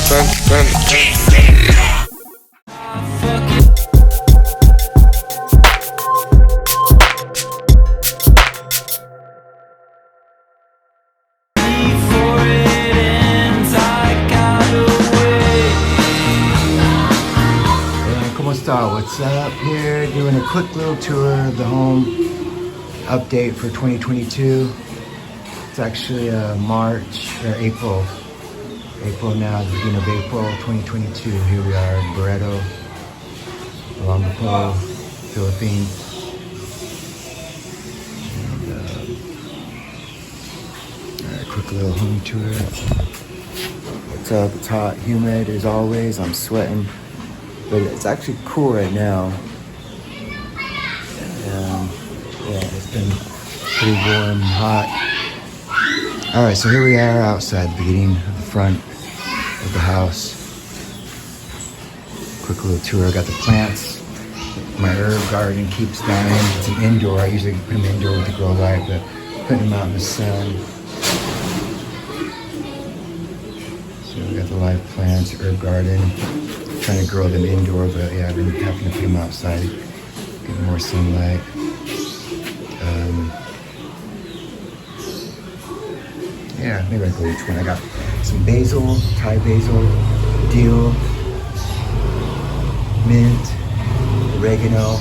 What's up? Here doing a quick little tour of the home update for 2022. It's actually March or April now, the beginning of April 2022. Here we are in Barreto, Olongapo, Philippines. And, quick little home tour. What's up? It's hot, humid as always. I'm sweating. But it's actually cool right now. Yeah, it's been pretty warm, hot. All right, so here we are outside, the beginning of the front of the house. Quick little tour. I got the plants. My herb garden keeps dying. It's an indoor. I usually put them indoor with the grow light, but putting them out in the sun. So we got the live plants, herb garden. Trying to grow them indoor, but yeah, I've been having to put them outside, get more sunlight. Yeah, maybe I go each one. I got some basil, Thai basil, dill, mint, oregano.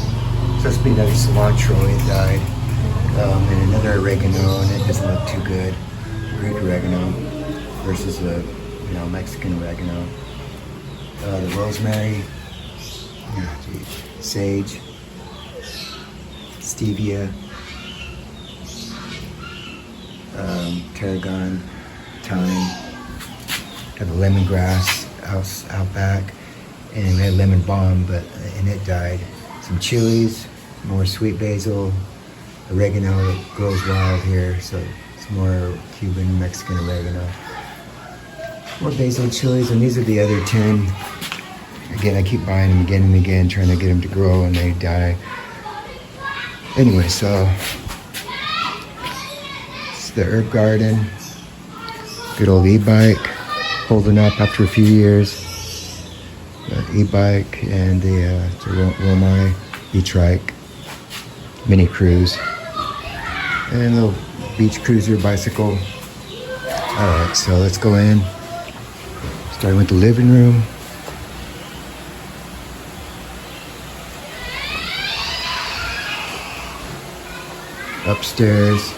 So that's been another cilantro, it died. And another oregano, and it doesn't look too good. Greek oregano versus the Mexican oregano. The rosemary, sage, stevia, tarragon, thyme. Have a lemongrass out back, and we had lemon balm, and it died. Some chilies, more sweet basil, oregano that grows wild here, so it's more Cuban, Mexican oregano. More basil chilies, and these are the other 10. Again, I keep buying them again and again, trying to get them to grow, and they die. Anyway, so it's the herb garden. Good old e-bike, holding up after a few years. The e-bike and the Romai e-trike mini cruise, and a little beach cruiser bicycle. All right, so let's go in. Starting with the living room. Upstairs.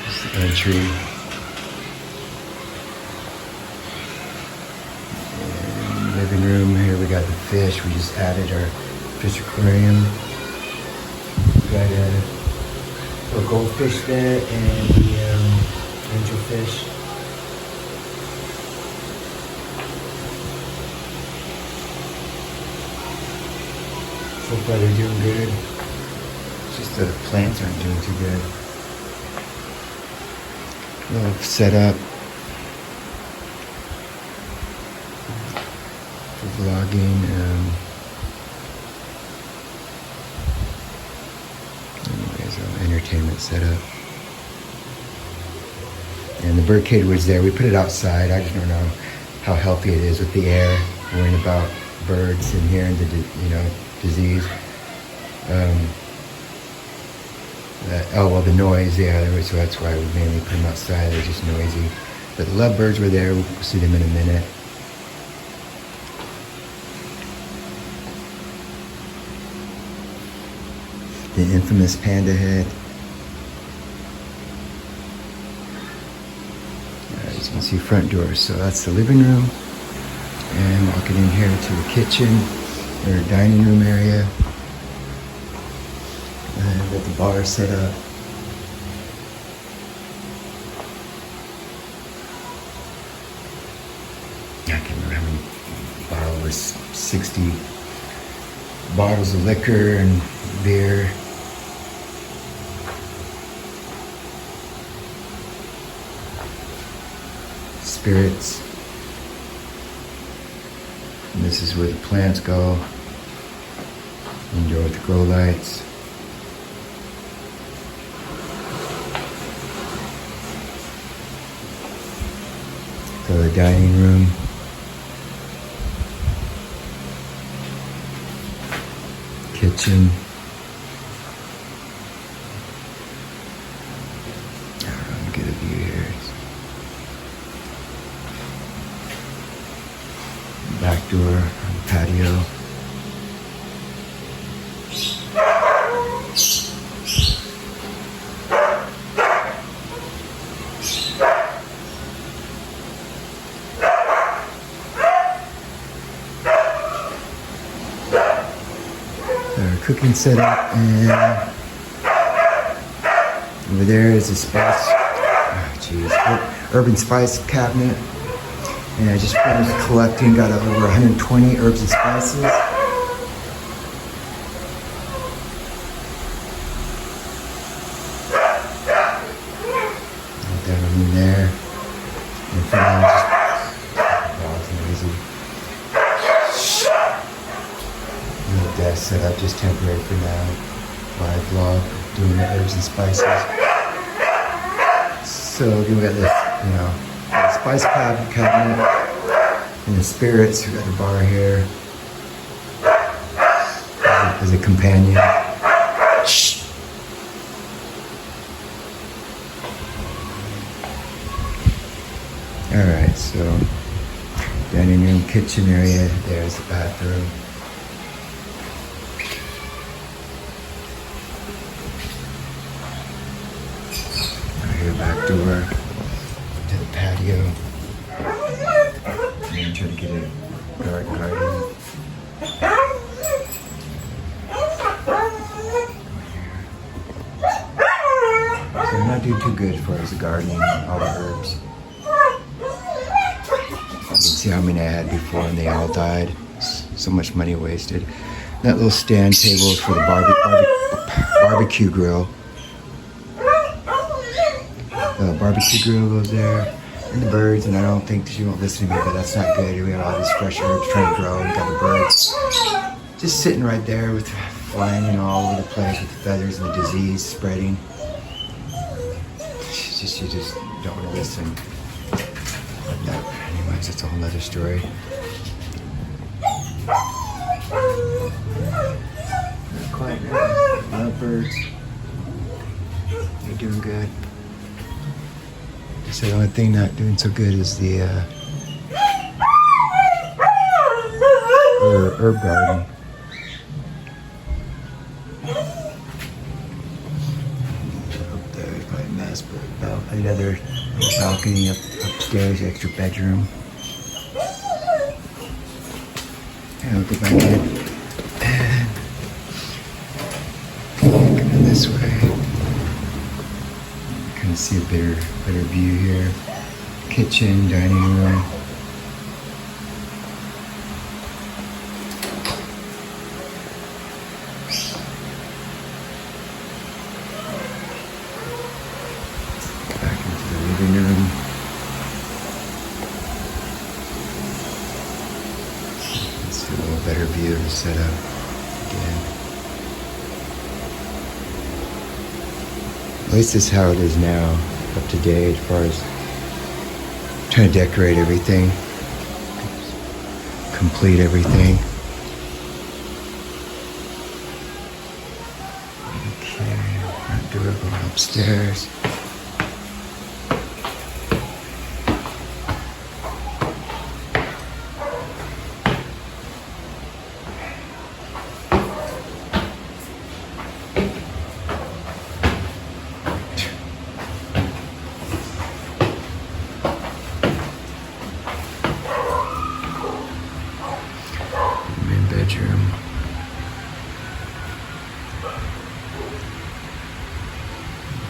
This is the entry. And living room, here we got the fish. We just added our fish aquarium. We got a goldfish there and the angelfish. So far they're doing good. It's just the plants aren't doing too good. Little setup for vlogging. Entertainment setup. And the bird cage was there. We put it outside. I just don't know how healthy it is with the air, worrying about birds in here and the disease. The noise, yeah, so that's why we mainly put them outside. They're just noisy. But the lovebirds were there. We'll see them in a minute. The infamous panda head. As you can see, front doors. So that's the living room. And walking in here to the kitchen, or dining room area. And got the bar set up. I can't remember how many bottles, 60 bottles of liquor and beer. Spirits. And this is where the plants go. Indoor with the grow lights. Go to the dining room. Kitchen. Let me get a view here. Back door on the patio. Cooking setup, and over there is a spice, urban spice cabinet, and I just finished collecting, got over 120 herbs and spices. That one in there, and for now, just noisy. Desk set up just temporary for now. Live vlog doing the herbs and spices. So we got this, the spice cabinet and the spirits. We got the bar here as a companion. All right, so dining room, kitchen area. There's the bathroom. Back door to the patio. I'm trying to get a garden. So I'm not doing too good as far as the gardening, all the herbs. You can see how many I had before and they all died. So much money wasted. That little stand table is for the barbecue grill. The barbecue grill goes there, and the birds, and I don't think she won't listen to me, but that's not good. We have all these fresh herbs trying to grow, and we got the birds just sitting right there with flying all over the place with the feathers and the disease spreading. She just don't want to listen. But no, anyways, that's a whole nother story. They're quiet now. Love birds. They're doing good. So the only thing not doing so good is the herb garden. Up there's probably a mess, but another balcony upstairs, extra bedroom. And I'll go back in and come in this way. Kind of see a better view here. Kitchen, dining room. Back into the living room. Let's see a little better view of the setup again. At least this is how it is now, up to date as far as trying to decorate everything, complete everything. Okay, front door going upstairs. Bedroom.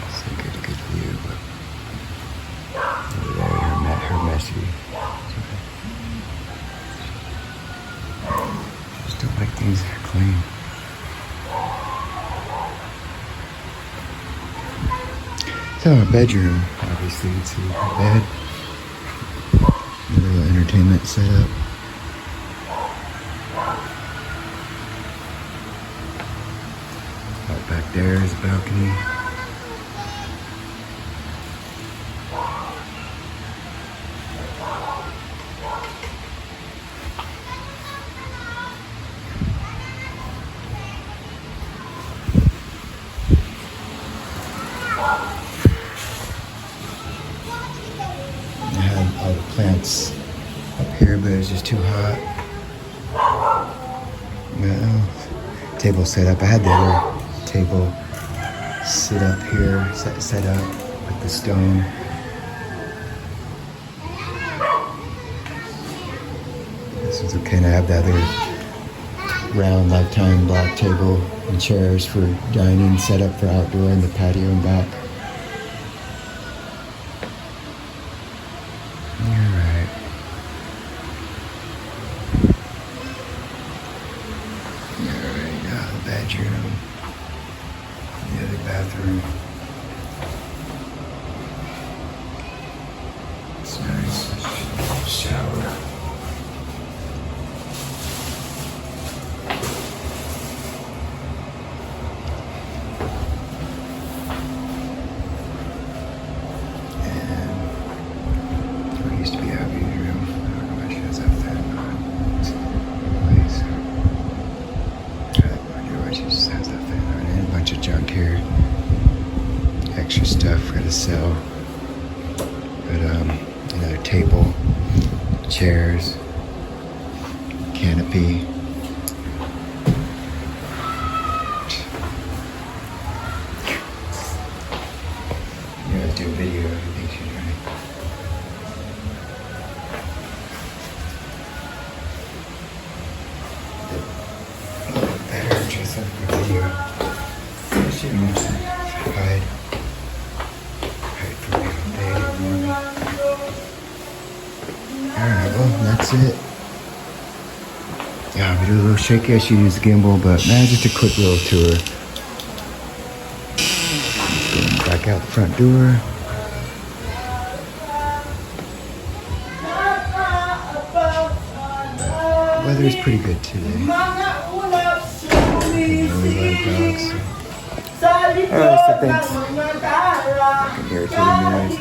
It's a good view, but over there, her messy. Just don't like things that are clean. So our bedroom, obviously, you can see her bed. A little entertainment setup. Back there is a balcony. but it's just too hot. Well, table set up. I had the other table set up here, set up with the stone. This is okay, and I have the other round lifetime black table and chairs for dining set up for outdoor in the patio and back. Alright. Alright, now the bedroom. The other bathroom. It's nice. Shower. Used to be out here. I don't know why she has that fan on. Please. I have no idea why she just has that fan on. And a bunch of junk here. Extra stuff for to sell. But another table, chairs, canopy. You guys do a video. I think she's right. Better dress up for video. She wants to hide for me all day and morning. Alright, well, that's it. Yeah, we do a little shaky. I should use the gimbal, but man, just a quick little tour. Going back out the front door. The weather is pretty good today. Alright, so thanks. Fucking irritating noise.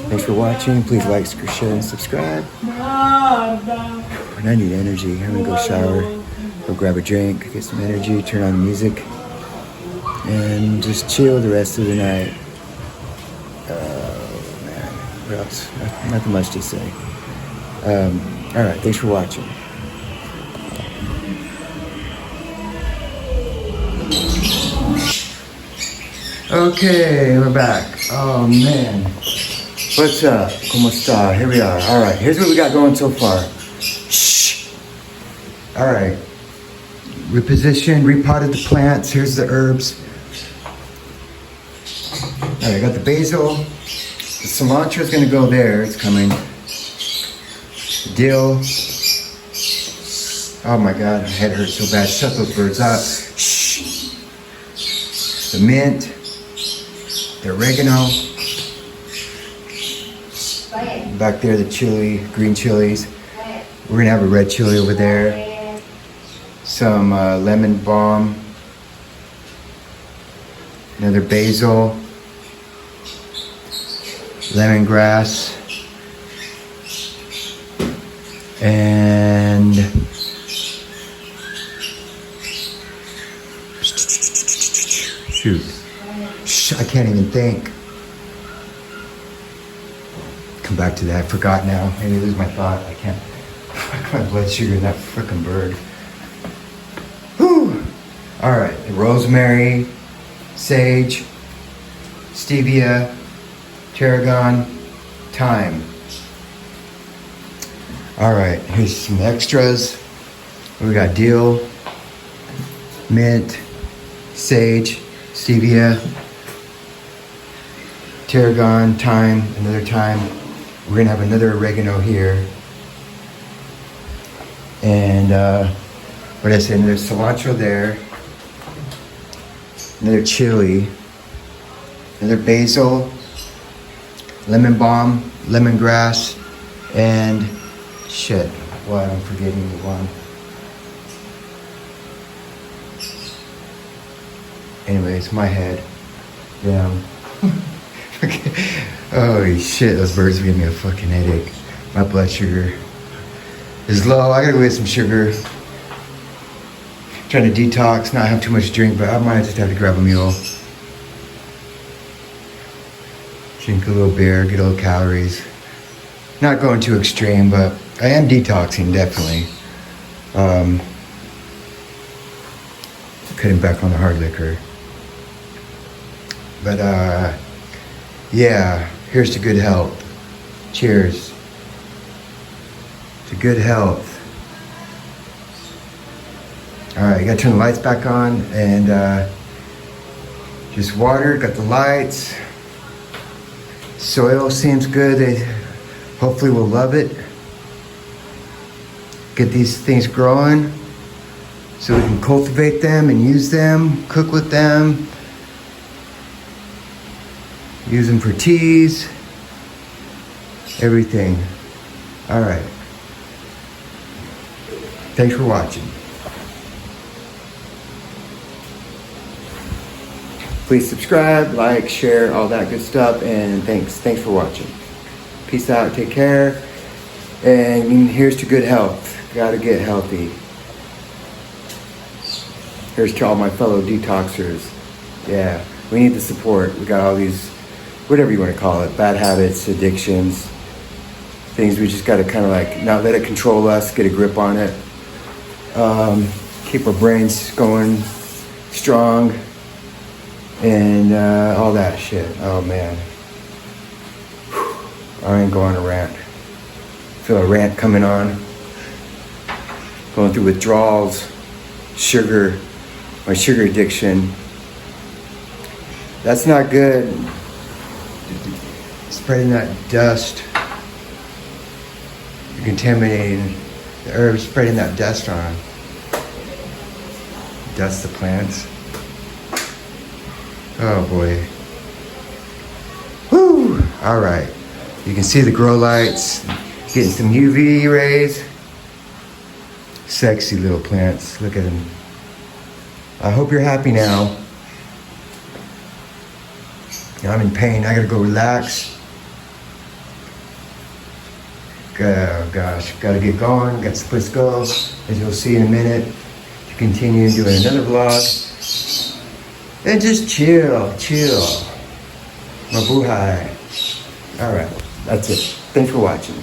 Thanks for watching. Please like, share, and subscribe. And I need energy. I'm gonna go shower, go grab a drink, get some energy, turn on the music, and just chill the rest of the night. Oh man, what else? Nothing much to say. Alright, thanks for watching. Okay, we're back. Oh man. What's up? ¿Cómo está? Here we are. Alright, here's what we got going so far. Shh. Alright. Repositioned, repotted the plants. Here's the herbs. Alright, I got the basil. The cilantro is going to go there. It's coming. Dill. Oh my god, my head hurts so bad. Shut those birds up. Shh. The mint. The oregano. Back there, the chili, green chilies. We're gonna have a red chili over there. Some lemon balm. Another basil. Lemongrass. And shoot. I can't even think. Come back to that. I forgot now. Maybe lose my thought. I can't. My blood sugar in that frickin' bird. Whew. All right. Rosemary, sage, stevia, tarragon, thyme. All right. Here's some extras. We got dill, mint, sage, stevia, tarragon, thyme, another thyme. We're gonna have another oregano here. And what did I say? There's cilantro there. Another chili. Another basil. Lemon balm, lemongrass, and shit. What? I'm forgetting the one. Anyways, my head. Damn. Okay. Holy shit, those birds are giving me a fucking headache. My blood sugar is low. I gotta go get some sugar. Trying to detox, not have too much to drink, but I might just have to grab a meal. Drink a little beer, get a little calories. Not going too extreme, but I am detoxing, definitely. Cutting back on the hard liquor. But yeah, here's to good health. Cheers to good health. All right, you gotta turn the lights back on, and just water, got the lights. Soil seems good. Hopefully we'll love it. Get these things growing so we can cultivate them and use them, cook with them, use them for teas, everything. All right. Thanks for watching. Please subscribe, like, share, all that good stuff, and thanks for watching. Peace out, take care, and here's to good health. Gotta get healthy. Here's to all my fellow detoxers. Yeah, we need the support. We got all these, whatever you want to call it, bad habits, addictions, things we just gotta kind of like not let it control us, get a grip on it. Keep our brains going strong, and all that shit. Oh man. I ain't going on a rant. Feel a rant coming on. Going through withdrawals, sugar, my sugar addiction. That's not good. Spreading that dust. You're contaminating the herbs, spreading that dust on. Dust the plants. Oh boy. Woo! All right. You can see the grow lights, getting some UV rays. Sexy little plants. Look at them. I hope you're happy now. I'm in pain. I gotta go relax. Oh gosh, gotta get going. Got someplace to go. As you'll see in a minute, to continue doing another vlog. And just chill. Mabuhay. All right, that's it. Thanks for watching.